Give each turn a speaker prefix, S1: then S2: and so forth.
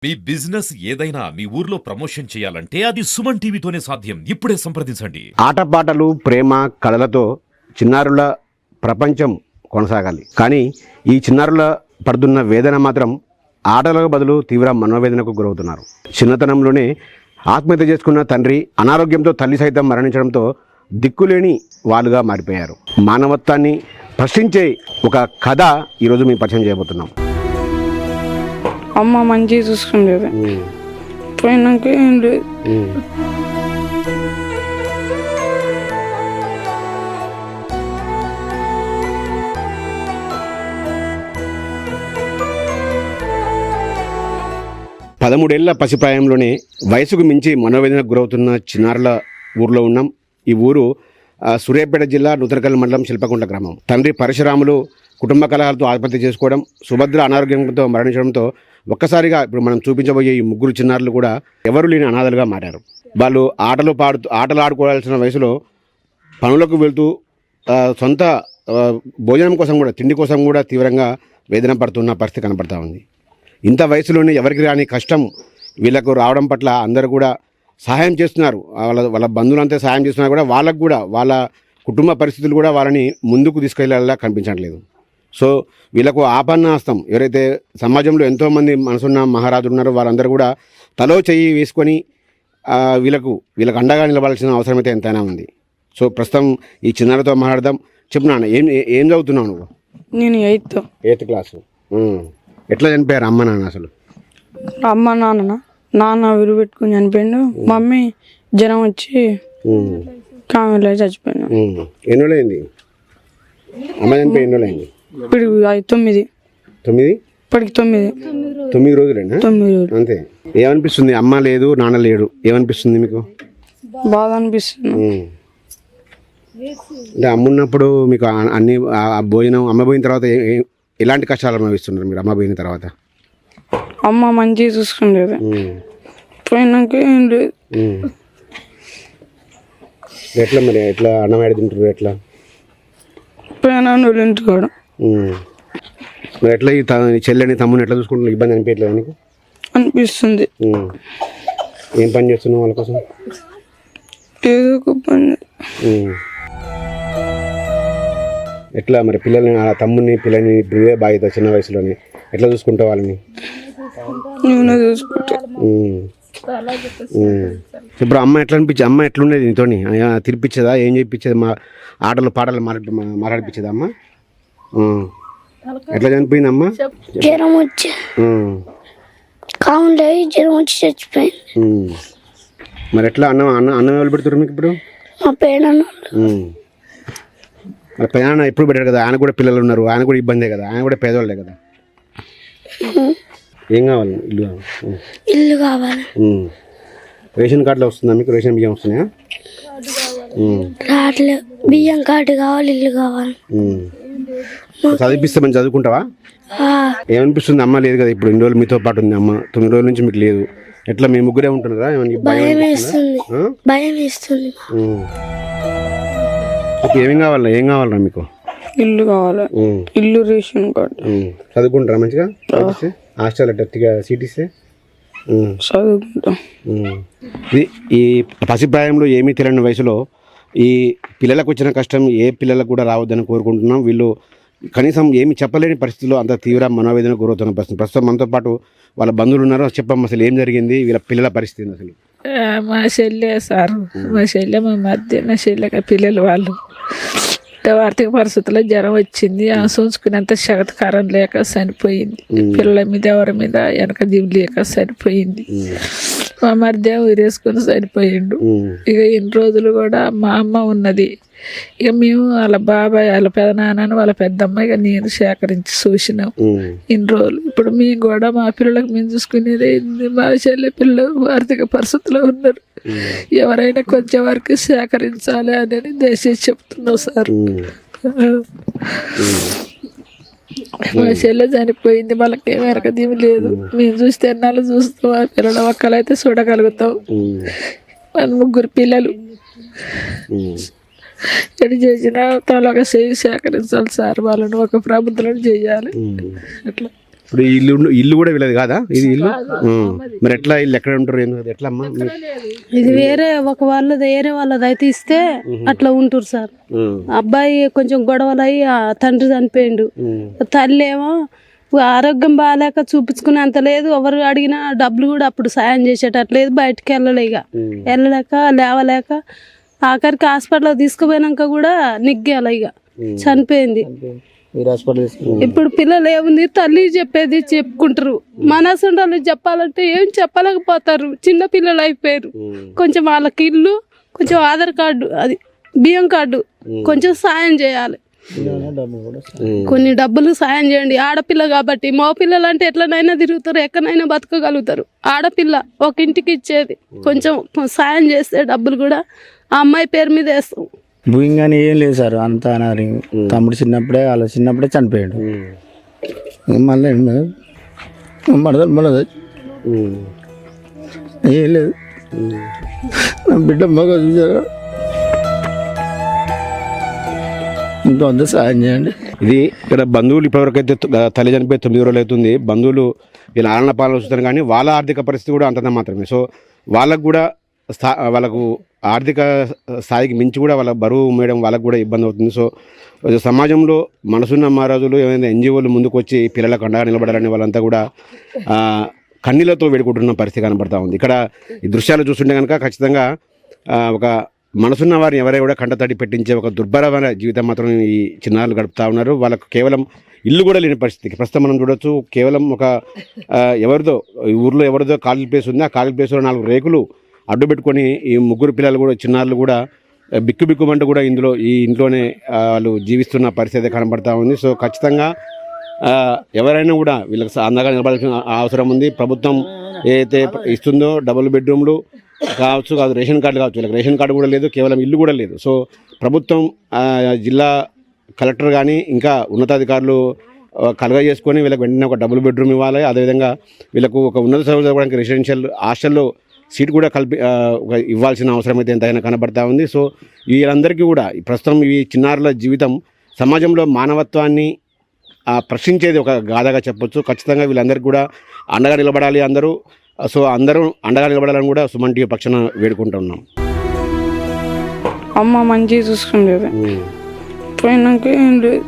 S1: మీ business ఏదైనా మీ ఊర్లో promotion చేయాలంటే అది సుమన్ టీవీతోనే సాధ్యం. ఇప్పుడే సంప్రదించండి.
S2: ఆటపాటలు, ప్రేమ, కళలతో చిన్నారుల ప్రపంచం కొనసాగాలి. కానీ ఈ చిన్నారుల పడుతున్న వేదన మాత్రం ఆటలకు బదులు తీవ్ర మనోవేదనకు గురవుతున్నారు. చిన్నతనంలోనే ఆత్మహత్య చేసుకున్న తండ్రి, అనారోగ్యంతో తల్లి సైతం మరణించడంతో దిక్కులేని వాళ్ళుగా మారిపోయారు. మానవత్వాన్ని ప్రశ్నించే ఒక కథ ఈరోజు మేము పరిచయం చేయబోతున్నాం.
S3: అమ్మ మంచిగా చూసుకుండేది, పోయినాక ఏం లేదు.
S2: పదమూడేళ్ల పసిప్రాయంలోనే వయసుకు మించి మనోవేదనకు గురవుతున్న చిన్నారుల ఊర్లో ఉన్నాం. ఈ ఊరు సూర్యాపేట జిల్లా నూతనకల్ మండలం శిల్పకుంట గ్రామం. తండ్రి పరశురాములు కుటుంబ కలహాలతో ఆత్మహత్య చేసుకోవడం, సుభద్ర అనారోగ్యంతో మరణించడంతో ఒక్కసారిగా ఇప్పుడు మనం చూపించబోయే ఈ ముగ్గురు చిన్నారులు కూడా ఎవరు లేని అనాథలుగా మారారు. వాళ్ళు ఆటలు ఆడుకోవాల్సిన వయసులో పనులకు వెళ్తూ సొంత భోజనం కోసం కూడా, తిండి కోసం కూడా తీవ్రంగా వేదన పడుతున్న పరిస్థితి కనపడతా ఉంది. ఇంత వయసులోనే ఎవరికి రాని కష్టం వీళ్ళకు రావడం పట్ల అందరూ కూడా సహాయం చేస్తున్నారు. వాళ్ళ బంధువులంతా సహాయం చేస్తున్నారు కూడా, వాళ్ళకు కూడా వాళ్ళ కుటుంబ పరిస్థితులు కూడా వాళ్ళని ముందుకు తీసుకెళ్లేలా కనిపించట్లేదు. సో వీళ్ళకు ఆపన్నాస్తం, ఎవరైతే సమాజంలో ఎంతోమంది మనసున్న మహారాజులు ఉన్నారో వారందరూ కూడా తలో చెయ్యి వేసుకొని వీళ్ళకు అండగా నిలబడాల్సిన అవసరం అయితే ఎంతైనా ఉంది. సో ప్రస్తుతం ఈ చిన్నారితో మాట్లాడదాం. చెప్పున్నాను, ఏం చదువుతున్నావు నువ్వు?
S3: నేను ఎయిత్
S2: క్లాసు. ఎట్లా చనిపోయారు అమ్మ నాన్న? అసలు
S3: అమ్మ నాన్న విరుగు పెట్టుకుని చనిపోయిండు. మమ్మీ జ్వరం వచ్చి కామెలో చచ్చిపోయాను.
S2: ఎన్ని రోజులైంది అమ్మ చనిపోయి? ఎన్ని రోజులైంది?
S3: ఇప్పుడు 9. ఇప్పటికి
S2: 9 రోజులేనా?
S3: 9 రోజులు.
S2: అంతే. ఏమనిపిస్తుంది? అమ్మ లేదు, నాన్న లేడు, ఏమనిపిస్తుంది మీకు?
S3: బాధ అనిపిస్తుంది.
S2: అంటే అమ్మ ఉన్నప్పుడు మీకు అన్ని భోజనం, అమ్మ పోయిన తర్వాత ఎలాంటి కష్టాలు అనుభవిస్తున్నారు మీరు? అమ్మ పోయిన తర్వాత
S3: అమ్మ మంచిగా చూసుకుండేది, పోయినాక ఏం లేదు.
S2: ఎట్లా మరి? ఎట్లా అన్నం ఏడ తింటారు? ఎట్లా
S3: పోయినా వాళ్ళు ఇంటికాడ.
S2: మరి ఎట్లా ఈ చెల్లెని తమ్ముని ఎట్లా చూసుకుంటున్నారు? ఇబ్బంది అనిపించట్లేదు నీకు?
S3: అనిపిస్తుంది.
S2: ఏం పని చేస్తున్నావు వాళ్ళ కోసం?
S3: ఏదో ఒక పని.
S2: ఎట్లా మరి పిల్లల్ని, ఆ తమ్ముని పిల్లని ఇప్పుడే బాధ్యత చిన్న వయసులోనే ఎట్లా చూసుకుంటావు వాళ్ళని?
S3: నేనే చూసుకుంటా.
S2: ఇప్పుడు అమ్మ ఎట్లా అనిపించేది? అమ్మ ఎట్లుండేది నీతోని? తినిపించేదా? ఏం చేయించేది? మా ఆటలు పాటలు మాట్లాడిపించేదా అమ్మ? ఎట్లా చనిపోయింది అమ్మ?
S4: జ్వరం వచ్చి కావుండే జ్వరం వచ్చి చచ్చిపోయింది.
S2: మరి ఎట్లా అన్నం ఎవరు పెడుతున్నారు మీకు ఇప్పుడు?
S4: మా పేడన్న.
S2: మరి పెదనాన్న ఎప్పుడు పెట్టారు కదా, ఆయన కూడా పిల్లలు ఉన్నారు, ఆయన కూడా ఇబ్బందే కదా, ఆయన కూడా పేదవాళ్ళే కదా. ఏం కావాలి?
S4: ఇల్లు కావాలి.
S2: రేషన్ కార్డులో వస్తుందా మీకు? రేషన్ బియ్యం వస్తున్నాయా?
S4: రావట్లేదు. బియ్యం కార్డు కావాలి, ఇల్లు కావాలి.
S2: చదివిపిస్తే మంచి చదువుకుంటావా? ఏమనిపిస్తుంది? అమ్మ లేదు కదా ఇప్పుడు, ఇన్ని రోజులు మీతో పాటు ఉంది అమ్మ, 9 రోజుల నుంచి మీకు లేదు. ఎట్లా మీ ముగ్గురే ఉంటున్నారా?
S4: భయం వేస్తుంది.
S2: ఏం కావాలరా మీకు?
S3: ఇల్లు కావాలి, ఇల్లు, రేషన్ కార్డు.
S2: చదువుకుంటారా మంచిగా? హాస్టల్ అట్టగా సీట్ ఇస్తే
S3: చదువుకుంటాం.
S2: ఈ పసిప్రాయంలో ఏమీ తెలియని వయసులో ఈ పిల్లలకు వచ్చిన కష్టం ఏ పిల్లలకు కూడా రావద్దని కోరుకుంటున్నాం. వీళ్ళు కనీసం ఏమి చెప్పలేని పరిస్థితుల్లో అంత తీవ్ర మనోవేదన గురవుతున్న పరిస్థితి. ప్రస్తుతం మనతో పాటు వాళ్ళ బంధువులు ఉన్నారు. చెప్పమ్మా, అసలు ఏం జరిగింది? వీళ్ళ పిల్లల పరిస్థితి అసలు?
S5: మా చెల్లె సార్, మా చెల్లె, మా మధ్య నా చెల్లెక పిల్లలు వాళ్ళు ఆర్థిక పరిస్థితుల్లో జ్వరం వచ్చింది. ఆ చూసుకునేంత శగతకారం లేక చనిపోయింది. పిల్లల మీద ఎవరి మీద వెనక జీవి లేక చనిపోయింది. మా మధ్య ఊరేసుకుని చనిపోయిండు. ఇక ఇన్ని రోజులు కూడా మా అమ్మ ఉన్నది. ఇక మేము వాళ్ళ బాబాయ్, వాళ్ళ పెదనాన్నని, వాళ్ళ పెద్దమ్మ, ఇక నేను సేకరించి చూసినాం ఇన్ని రోజులు. ఇప్పుడు మేము కూడా మా పిల్లలకు మేము చూసుకునేది. మా చెల్లె పిల్లలు ఆర్థిక పరిస్థితిలో ఉన్నారు. ఎవరైనా కొంచెం వరకు సేకరించాలి అని దయచేసి చెప్తున్నాం సార్. మా చెల్లె చనిపోయింది, వాళ్ళకి వెనక దీమి లేదు. మేము చూస్తే ఎన్నాళ్ళు చూస్తాం. ఆ పిల్లల ఒక్కలైతే చూడగలుగుతాం. మన ముగ్గురు పిల్లలు ఎటు చేసినా తల ఒక చేయి సేకరించాలి సార్. వాళ్ళని ఒక ప్రభుత్వం చేయాలి. అట్లా
S2: ఇప్పుడు ఈ ఇల్లు కూడా వీళ్ళది కాదా ఇది ఇల్లు? మరి ఎట్లా ఇల్లు ఎక్కడ ఉంటారు ఏంది? ఎట్లా అమ్మా
S6: ఇది వేరే ఒక వాళ్ళది వేరే వాళ్ళది అయితే ఇస్తే అట్లా ఉంటారు సార్. అబ్బాయి కొంచెం గొడవలు అయ్యి ఆ తండ్రి చనిపోయిండు. తల్లి ఏమో ఆరోగ్యం బాగాలేక చూపించుకునే అంత లేదు. ఎవరు అడిగినా డబ్బులు కూడా అప్పుడు సాయం చేసేటట్లేదు. బయటకు వెళ్ళలేక లేవలేక ఆఖరికి హాస్పిటల్ తీసుకుపోయినాక కూడా నిగ్గాల ఇక చనిపోయింది. ఇప్పుడు పిల్లలు ఏముంది తల్లి చెప్పేది చెప్పుకుంటారు. మనసుండాలి చెప్పాలంటే ఏం చెప్పలేకపోతారు. చిన్న పిల్లలు అయిపోయారు. కొంచెం వాళ్ళకి ఇల్లు, కొంచెం ఆధార్ కార్డు, అది బియ్యం కార్డు కొంచెం సాయం చేయాలి. కొన్ని డబ్బులు సాయం చేయండి. ఆడపిల్ల కాబట్టి మగ పిల్లలు అంటే ఎట్లనైనా తిరుగుతారు, ఎక్కడైనా బతకగలుగుతారు. ఆడపిల్ల ఒక ఇంటికి ఇచ్చేది. కొంచెం సాయం చేస్తే డబ్బులు కూడా ఆ అమ్మాయి పేరు మీద వేస్తాం.
S7: భూమి కానీ ఏం లేదు సార్, అంతా అనాథ. తమ్ముడు చిన్నప్పుడే చనిపోయాడు. మళ్ళీ మడదలు ఏం లేదు. నా బిడ్డ మగ చూసారా, ఇంకొంత సాయం చేయండి.
S2: ఇది ఇక్కడ బంధువులు ఇప్పటివరకైతే తల్లి చనిపోయి 9 రోజులు అవుతుంది. బంధువులు వీళ్ళ ఆలన పాలన చూస్తారు కానీ వాళ్ళ ఆర్థిక పరిస్థితి కూడా అంతంత మాత్రమే. సో వాళ్ళకు కూడా వాళ్ళకు ఆర్థిక స్థాయికి మించి కూడా వాళ్ళ బరువు మేయడం వాళ్ళకు కూడా ఇబ్బంది అవుతుంది. సో సమాజంలో మనసున్న మహారాజులు ఏమైనా ఎన్జిఓలు ముందుకు వచ్చి పిల్లలకు అండగా నిలబడాలని వాళ్ళంతా కూడా కన్నీళ్లతో వేడుకుంటున్న పరిస్థితి కనబడతా ఉంది. ఇక్కడ ఈ దృశ్యాలు చూస్తుంటే కనుక ఖచ్చితంగా ఒక మనసున్న వారిని ఎవరైనా కూడా కంటతడి పెట్టించే ఒక దుర్భరమైన జీవితం మాత్రం ఈ చిన్నారులు గడుపుతూ ఉన్నారు. వాళ్ళకు కేవలం ఇల్లు కూడా లేని పరిస్థితికి ప్రస్తుతం మనం చూడొచ్చు. కేవలం ఒక ఎవరిదో ఈ ఊర్లో ఎవరిదో ఖాళీ ప్లేస్ ఉంది. ఆ ఖాళీ ప్లేస్లో 4 రేకులు అడ్డు పెట్టుకొని ఈ 3 పిల్లలు కూడా చిన్నారులు కూడా బిక్కుమంటూ కూడా ఈ ఇంట్లోనే వాళ్ళు జీవిస్తున్న పరిస్థితి కనబడతా ఉంది. సో ఖచ్చితంగా ఎవరైనా కూడా వీళ్ళకి అందంగా నిలబడాల్సిన అవసరం ఉంది. ప్రభుత్వం ఏదైతే ఇస్తుందో డబుల్ బెడ్రూమ్లు కావచ్చు, కాదు రేషన్ కార్డు కావచ్చు, వీళ్ళకి రేషన్ కార్డు కూడా లేదు, కేవలం ఇల్లు కూడా లేదు. సో ప్రభుత్వం జిల్లా కలెక్టర్ కానీ ఇంకా ఉన్నతాధికారులు కలగజేసుకొని వీళ్ళకి వెంటనే ఒక డబుల్ బెడ్రూమ్ ఇవ్వాలి. అదేవిధంగా వీళ్ళకు ఒక ఉన్నత చదువుకోవడానికి రెసిడెన్షియల్ హాస్టల్లో సీట్ కూడా ఇవ్వాల్సిన అవసరం అయితే ఎంతైనా కనబడతా ఉంది. సో వీళ్ళందరికీ కూడా ప్రస్తుతం ఈ చిన్నారుల జీవితం సమాజంలో మానవత్వాన్ని ప్రశ్నించేది ఒక గాథగా చెప్పొచ్చు. ఖచ్చితంగా వీళ్ళందరికీ కూడా అండగా నిలబడాలి అందరూ. సో అందరూ అండగా నిలబడాలని కూడా సుమన్ టీవీ పక్షాన వేడుకుంటున్నాం.
S3: అమ్మ మంచిగా చూసుకునేది, పోయినాక ఏం లేదు.